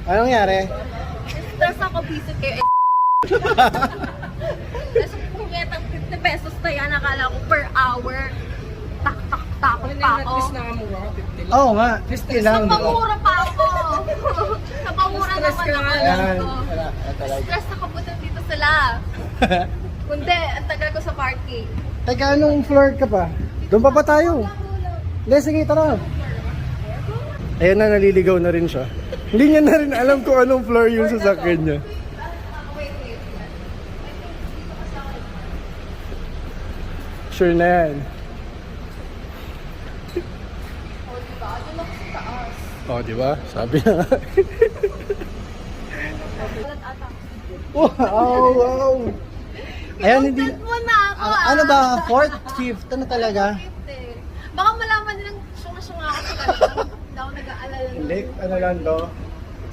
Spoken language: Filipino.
Anong nangyari? Stress ako, visit kayo. Kasi pumetang 50 pesos na yan, nakala ko per hour. Takot pa ako. Oo nga, 50 lang. Napamura pa ako. Napamura naman ako. Ayan. Stress ako po dito sila. Kundi, ang tagal ko sa parking. Teka, anong floor ka pa? Doon pa ba tayo? Hindi, sige, tara. Ayan na, naliligaw na rin siya. Hindi niya na rin alam kung anong floor yung sasakyan niya. Sure na yan. Oh, di ba? Sabi na. Wow! Ayan, hindi. Content mo na ako, Ano ba? 4th, 5th? Ano talaga? Baka malaman nilang syunga-syunga ako sa kanila. Hindi ako nag-aalala. Hindi, ano lang to?